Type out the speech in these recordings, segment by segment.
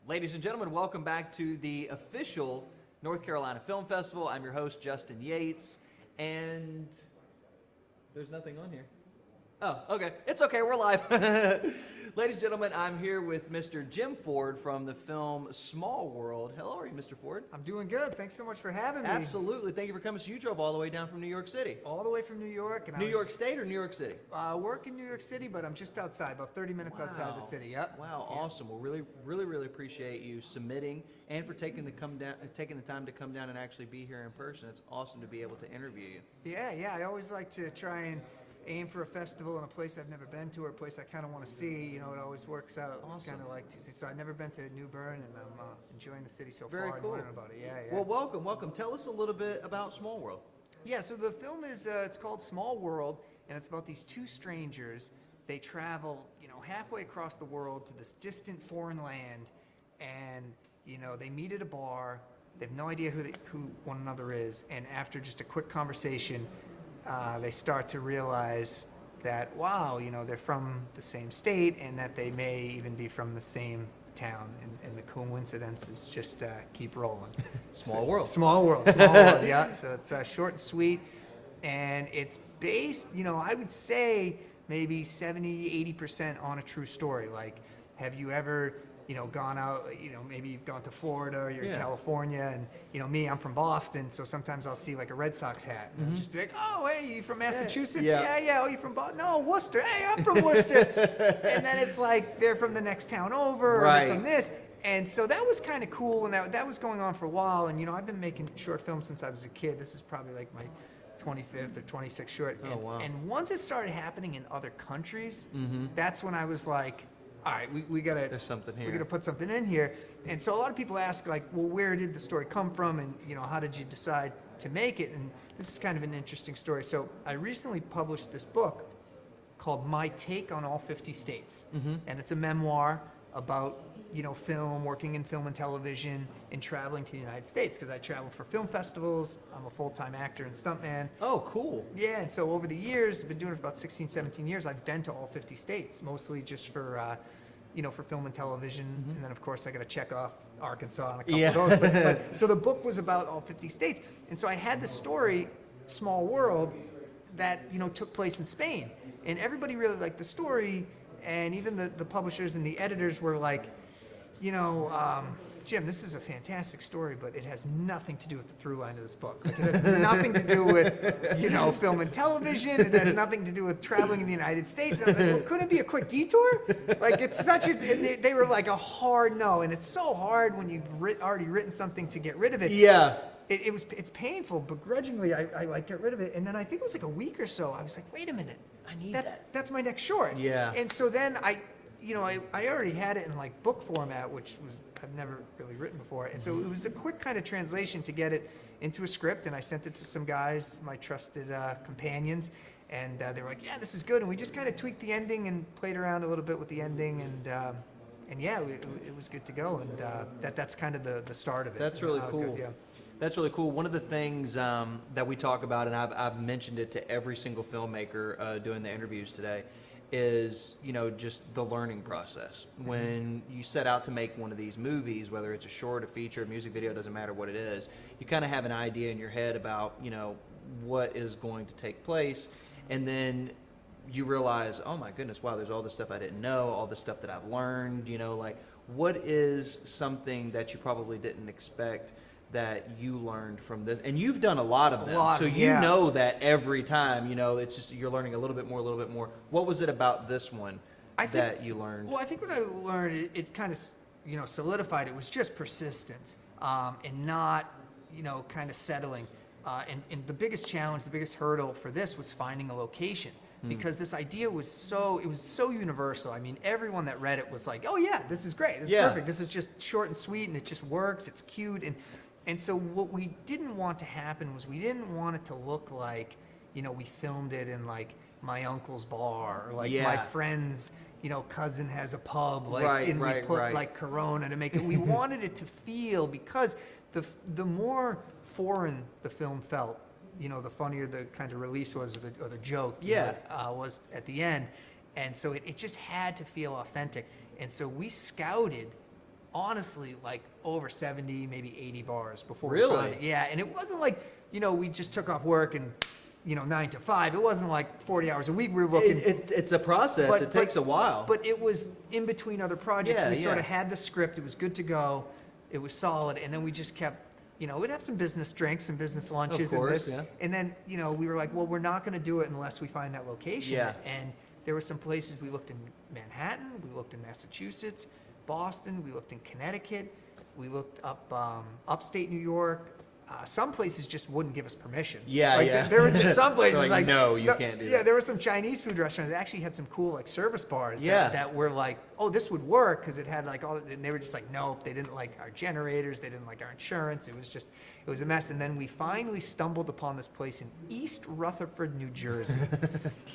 Ladies and gentlemen, welcome back to the official North Carolina Film Festival. I'm your host, Justin Yates, and there's nothing on here. Oh, okay. It's okay. We're live. Ladies and gentlemen, I'm here with Mr. Jim Ford from the film Small World. How are you, Mr. Ford? I'm doing good. Thanks so much for having me. Absolutely. Thank you for coming. So you drove all the way down from New York City. All the way from New York. And New York State or New York City? Work in New York City, but I'm just outside, about 30 minutes outside the city. Yep. Wow, Yeah. awesome. Well, really appreciate you submitting and for taking the time to come down and actually be here in person. It's awesome to be able to interview you. Yeah. I always like to try and aim for a festival in a place I've never been to or a place I kind of want to see. You know, it always works out. Awesome. Kind of like, so I've never been to New Bern, and I'm enjoying the city so Very far cool. and learning about it. Yeah. Well, welcome. Tell us a little bit about Small World. Yeah, so the film is, it's called Small World, and it's about these two strangers. They travel, halfway across the world to this distant foreign land, and, they meet at a bar. They have no idea who one another is, and after just a quick conversation, they start to realize that, wow, they're from the same state, and that they may even be from the same town, and the coincidences just keep rolling. Small world. Small world, yeah. So it's short and sweet, and it's based, I would say maybe 70-80% on a true story. Like, have you ever, gone out, maybe you've gone to Florida or you're in California, and, me, I'm from Boston, so sometimes I'll see like a Red Sox hat, and I'll just be like, oh, hey, you from Massachusetts? Yeah. Oh, you from Boston? No, Worcester. Hey, I'm from Worcester. And then it's like they're from the next town over, or they're from this. And so that was kind of cool, and that was going on for a while. And, I've been making short films since I was a kid. This is probably like my 25th or 26th short. Oh, wow. And once it started happening in other countries, that's when I was like, all right, we gotta. There's something here. We're gonna put something in here. And so a lot of people ask, like, well, where did the story come from, and how did you decide to make it? And this is kind of an interesting story. So I recently published this book called My Take on All 50 States, and it's a memoir about film, working in film and television, and traveling to the United States, because I travel for film festivals. I'm a full-time actor and stuntman. Oh, cool. Yeah, and so over the years, I've been doing it for about 16, 17 years. I've been to all 50 states, mostly just for, for film and television. And then, of course, I got to check off Arkansas and a couple of those. But so the book was about all 50 states. And so I had the story, Small World, that, took place in Spain. And everybody really liked the story. And even the publishers and the editors were like, Jim, this is a fantastic story, but it has nothing to do with the through line of this book. Like, it has nothing to do with, film and television. It has nothing to do with traveling in the United States. And I was like, well, couldn't it be a quick detour? Like, it's such a, and they were like a hard no. And it's so hard when you've already written something to get rid of it. Yeah. It's painful. Begrudgingly, I like get rid of it. And then I think it was like a week or so, I was like, wait a minute. I need that. That's my next short. Yeah. And so then I already had it in like book format, which I've never really written before. And so it was a quick kind of translation to get it into a script. And I sent it to some guys, my trusted companions. And they were like, yeah, this is good. And we just kind of tweaked the ending and played around a little bit with the ending. And yeah, it was good to go. And that's kind of the start of it. That's really cool. Good, yeah. That's really cool. One of the things that we talk about, and I've mentioned it to every single filmmaker doing the interviews today, is just the learning process. When you set out to make one of these movies, whether it's a short, a feature, a music video, doesn't matter what it is, you kind of have an idea in your head about what is going to take place, and then you realize, oh my goodness, wow, there's all this stuff I didn't know, all this stuff that I've learned. Like, what is something that you probably didn't expect that you learned from this? And you've done a lot of them, so you know that every time, it's just you're learning a little bit more. What was it about this one that you learned? Well, I think what I learned, it kind of, solidified. It was just persistence, and not, kind of settling. And the biggest challenge, the biggest hurdle for this was finding a location. Because this idea was so universal. I mean, everyone that read it was like, oh yeah, this is great. This is perfect. This is just short and sweet, and it just works. It's cute. And so what we didn't want to happen was we didn't want it to look like, we filmed it in like my uncle's bar, or like my friend's, cousin has a pub, like, and we put like Corona to make it. We wanted it to feel, because the more foreign the film felt, the funnier the kind of release was, or the joke was at the end. And so it just had to feel authentic. And so we scouted honestly like over 70, maybe 80 bars before we Really? found it. Yeah, and it wasn't like, we just took off work and, 9 to 5. It wasn't like 40 hours a week. We were looking. It's a process. It takes a while. But it was in between other projects. Yeah, We sort yeah. of had the script. It was good to go. It was solid. And then we just kept, we'd have some business drinks, some business lunches. Of course, and yeah. And then, we were like, well, we're not going to do it unless we find that location. Yeah. And there were some places we looked in Manhattan. We looked in Massachusetts, Boston. We looked in Connecticut. We looked up upstate New York. Some places just wouldn't give us permission. Yeah, like, yeah. There were just some places Like, no, you can't do Yeah, that. there were some Chinese food restaurants that actually had some cool like service bars Yeah. that were like, oh, this would work because it had like all, and they were just like, nope, they didn't like our generators, they didn't like our insurance. It was a mess. And then we finally stumbled upon this place in East Rutherford, New Jersey,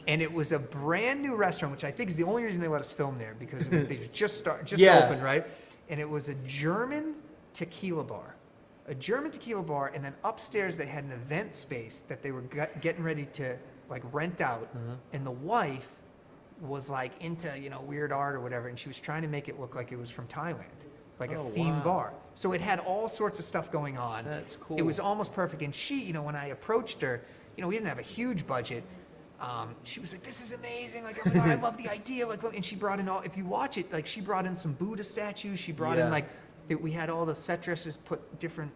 and it was a brand new restaurant, which I think is the only reason they let us film there because they just Yeah. opened, right? And it was a German tequila bar. A German tequila bar, and then upstairs they had an event space that they were getting ready to like rent out, and the wife was like into weird art or whatever, and she was trying to make it look like it was from Thailand, like a themed wow. bar. So it had all sorts of stuff going on. That's cool. It was almost perfect, and she, when I approached her, we didn't have a huge budget. She was like, "This is amazing! Like, oh my God, I love the idea!" Like, and she brought in all. If you watch it, like, she brought in some Buddha statues. She brought in Yeah. like. We had all the set dressers put different,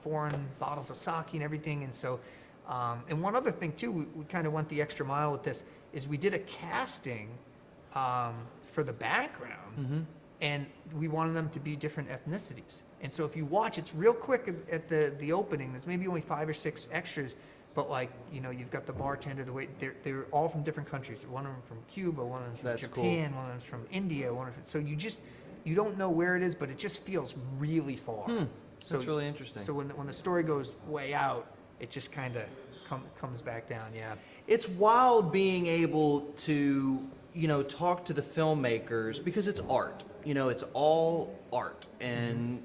foreign bottles of sake and everything. And so, and one other thing too, we kind of went the extra mile with this, is we did a casting for the background, and we wanted them to be different ethnicities. And so if you watch, it's real quick at the opening. There's maybe only 5 or 6 extras, but like, you've got the bartender, the wait, they're all from different countries. One of them from Cuba, one of them from That's Japan, cool. one of them from India, so you don't know where it is, but it just feels really far. That's really interesting. So when the story goes way out, it just kind of comes back down. Yeah. It's wild being able to, talk to the filmmakers because it's art. It's all art, and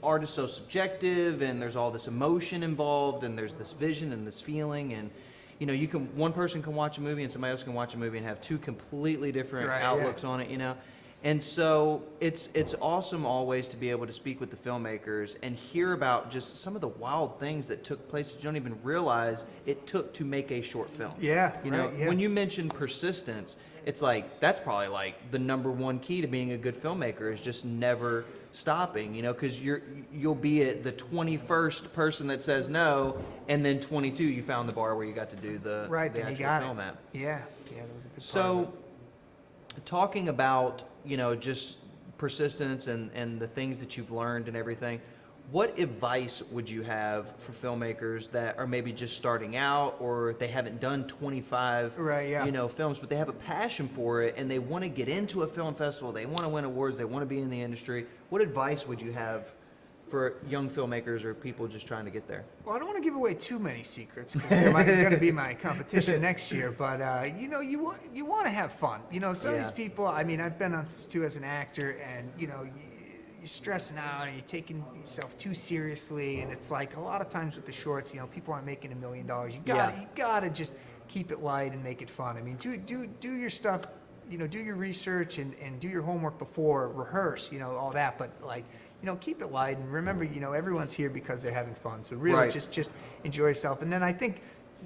art is so subjective, and there's all this emotion involved, and there's this vision and this feeling, and one person can watch a movie and somebody else can watch a movie and have two completely different Right, yeah. outlooks on it. And so it's awesome always to be able to speak with the filmmakers and hear about just some of the wild things that took place that you don't even realize it took to make a short film. Yeah, right, yeah. When you mention persistence, it's like that's probably like the number one key to being a good filmmaker is just never stopping, because you'll be at the 21st person that says no, and then 22 you found the bar where you got to do the Right, then you actual got film it. at. Yeah, that was a good part of So, it. talking about, just persistence and the things that you've learned and everything, what advice would you have for filmmakers that are maybe just starting out or they haven't done 25, Right, yeah. films, but they have a passion for it and they want to get into a film festival, they want to win awards, they want to be in the industry? What advice would you have for young filmmakers or people just trying to get there? Well, I don't want to give away too many secrets because they're going to be my competition next year. But you want to have fun. Some of these people. I mean, I've been on this too as an actor, and you're stressing out and you're taking yourself too seriously. And it's like a lot of times with the shorts, people aren't making $1 million. You gotta just keep it light and make it fun. I mean, do your stuff. Do your research and do your homework before, rehearse. All that. But like. Keep it light and remember, everyone's here because they're having fun. So really Right. just enjoy yourself. And then I think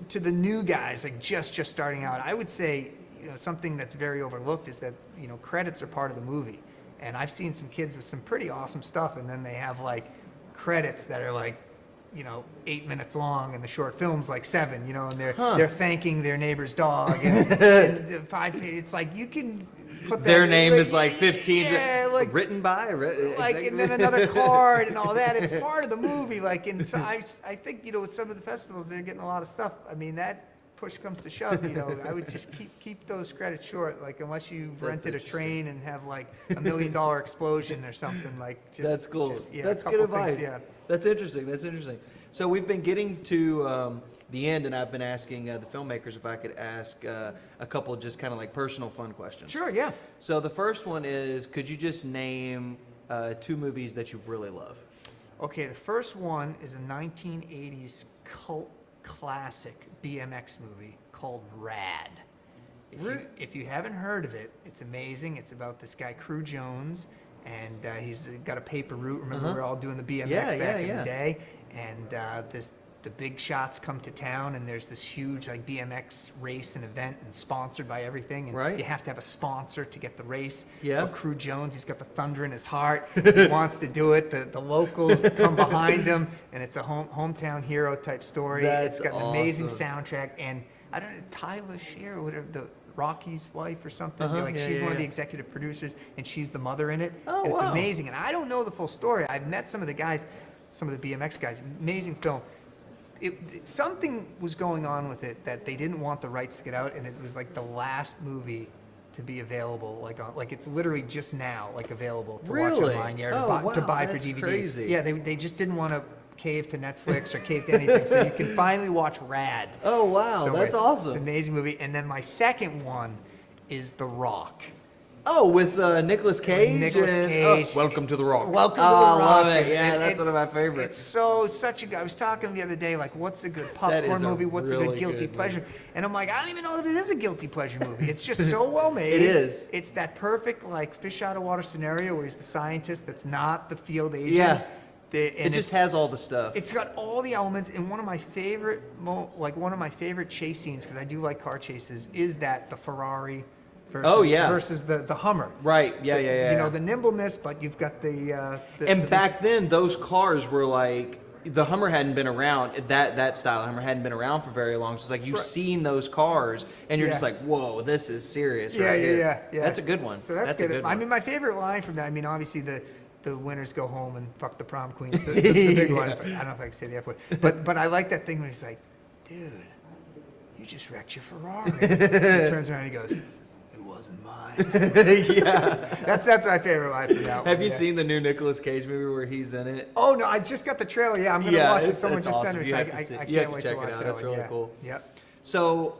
to the new guys, like just starting out, I would say, something that's very overlooked is that, credits are part of the movie. And I've seen some kids with some pretty awesome stuff, and then they have like credits that are like, 8 minutes long, and the short film's like 7, and they're thanking their neighbor's dog, and 5 pages. It's like you can put Their that, name like, is like 15, yeah, like, written by, like, and then another card and all that. It's part of the movie. Like, and so I think, with some of the festivals, they're getting a lot of stuff. I mean, that push comes to shove, I would just keep those credits short. Like, unless you've rented a train and have like $1 million explosion or something. Like, That's cool. That's a good couple advice. things, yeah. That's interesting. So we've been getting to the end, and I've been asking the filmmakers if I could ask a couple of just kind of like personal fun questions. Sure, yeah. So the first one is, could you just name 2 movies that you really love? Okay, the first one is a 1980s cult classic BMX movie called Rad. If you haven't heard of it, it's amazing. It's about this guy, Crew Jones, and he's got a paper route. Remember, we were all doing the BMX Yeah, back in yeah. the day, and the big shots come to town, and there's this huge like BMX race and event, and sponsored by everything, and Right. you have to have a sponsor to get the race. Yeah. Well, Crew Jones, he's got the thunder in his heart. He wants to do it. The locals come behind him, and it's a hometown hero type story. That's It's got an amazing awesome. soundtrack, and I don't know, Tyler Shear or whatever, the Rocky's wife or something. Uh-huh, She's yeah, one of the yeah. executive producers, and she's the mother in it. Oh, and it's wow. amazing. And I don't know the full story. I've met some of the guys, some of the BMX guys. Amazing film. Something was going on with it that they didn't want the rights to get out, and it was like the last movie to be available, like it's literally just now available to watch Really? online, yeah, Oh, to wow, buy for that's DVD. crazy. Yeah, they just didn't want to cave to Netflix or cave to anything, so you can finally watch Rad. Oh, wow, So that's it's awesome. an amazing movie. And then my second one is The Rock. Oh, with Nicolas Cage. Nicolas and- Cage. Welcome to the Rock. Welcome to Oh, The I Rock. love it. And Yeah, that's it's- one of my favorites. It's such a good. I was talking the other day, like, what's a good That popcorn is a movie? What's a good really guilty good pleasure? And I'm like, I don't even know that it is a guilty pleasure movie. It's just so well made. It is. It's that perfect, like, fish out of water scenario where he's the scientist that's not the field agent. Yeah. And It just has all the stuff. It's got all the elements, and one of my favorite chase scenes, because I do like car chases, is the Ferrari versus the Hummer. Right. Yeah, yeah, yeah. You know, the nimbleness, but you've got the And back then, those cars were like, the Hummer hadn't been around, that style of Hummer hadn't been around for very long. So it's like you've Right. seen those cars, and you're just Yeah. like, whoa, this is serious. yeah, right yeah, here. yeah. That's a good one. So that's a good. good I one. mean, my favorite line from that, I mean, obviously the winners go home and fuck the prom queens, the big one. I don't know if I can say the F word. But I like that thing when he's like, dude, you just wrecked your Ferrari. He turns around and he goes, it wasn't mine. Yeah. That's my favorite line from that one. Have you yeah. seen the new Nicolas Cage movie where he's in it? Oh no, I just got the trailer. Yeah, I'm gonna watch it. it's- Someone it's just awesome. sent it. You So have to I see- you can't have to wait check to it watch out. that It's one. really Yeah. cool. Yep. So,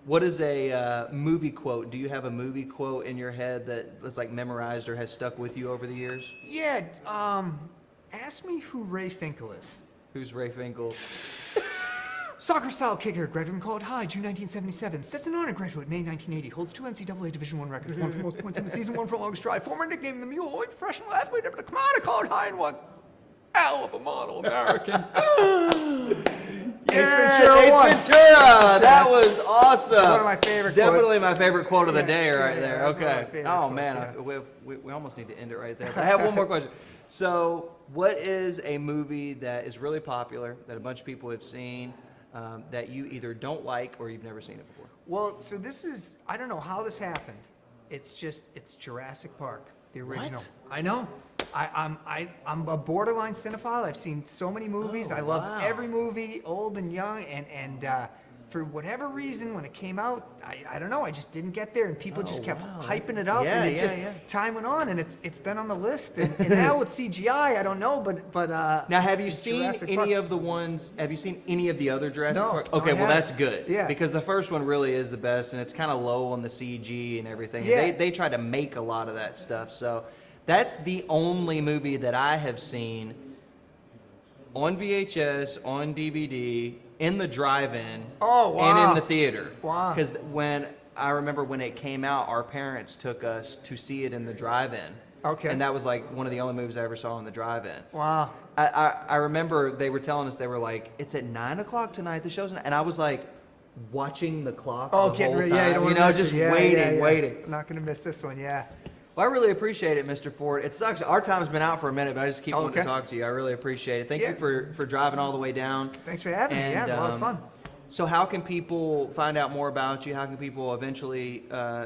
what is a movie quote? Do you have a movie quote in your head that was like memorized or has stuck with you over the years? Yeah. Ask me who Ray Finkel is. Who's Ray Finkel? Soccer style kicker, graduated from College High, June 1977. Stetson honor graduate, May 1980. Holds 2 NCAA Division I records, one for most points in the season, one for longest drive. Former nickname the Mule, only professional athlete ever to come out of College High and won. Hell of a model American. Ace Ventura Ace won. Ventura! That That's was awesome. one of my favorite Definitely quotes. my favorite quote of the Yeah, day right yeah, there. that's one of my Okay. favorite Oh quotes, man, yeah. we almost need to end it right there. But I have one more question. So, what is a movie that is really popular that a bunch of people have seen that you either don't like or you've never seen it before? Well, so this is, I don't know how this happened. It's Jurassic Park, the original. What? I know. I'm a borderline cinephile. I've seen so many movies. Oh, I love wow. every movie, old and young, and for whatever reason, when it came out, I don't know, I just didn't get there, and people just kept wow, hyping it up, yeah, and it yeah, just yeah. time went on, and it's been on the list, and now with CGI, I don't know, but Now, have you seen Jurassic any Park- of the ones? Have you seen any of the other Jurassic No, Park? no, Okay, I well haven't. that's good. Yeah. Because the first one really is the best, and it's kind of low on the CG and everything. Yeah. They try to make a lot of that stuff. So that's the only movie that I have seen on VHS, on DVD, in the drive-in, Oh, wow. and in the theater. Wow. Because when I remember when it came out, our parents took us to see it in the drive-in. Okay. And that was like one of the only movies I ever saw in the drive-in. wow. I remember they were telling us, they were like, it's at 9 o'clock tonight, the show's, and I was like watching the clock Oh, the getting whole ready. time, Yeah, you don't want to miss just it. Yeah, waiting, yeah, yeah. waiting. I'm not gonna miss this one. Yeah. Well, I really appreciate it, Mr. Ford. It sucks. Our time's been out for a minute, but I just keep wanting to Okay. talk to you. I really appreciate it. Thank Yeah. you for driving all the way down. Thanks for having me. Yeah, it's a lot of fun. So how can people find out more about you? How can people eventually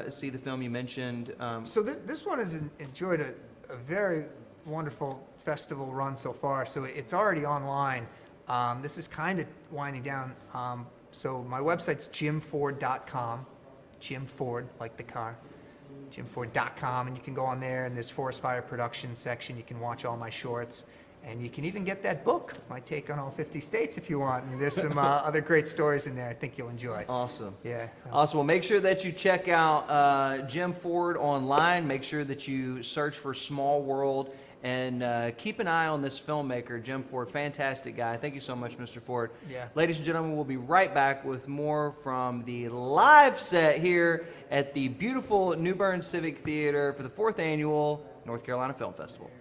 see the film you mentioned? So this one has enjoyed a very wonderful festival run so far. So it's already online. This is kind of winding down. So my website's jimford.com. Jim Ford, like the car. jimford.com, and you can go on there, and there's Forest Fire Production section. You can watch all my shorts, and you can even get that book, My Take on All 50 States, if you want. And there's some other great stories in there I think you'll enjoy. Awesome. Yeah. So- Awesome. Well, make sure that you check out Jim Ford online. Make sure that you search for Small World, and keep an eye on this filmmaker, Jim Ford. Fantastic guy. Thank you so much, Mr. Ford. Yeah. Ladies and gentlemen, we'll be right back with more from the live set here at the beautiful New Bern Civic Theater for the 4th annual North Carolina Film Festival.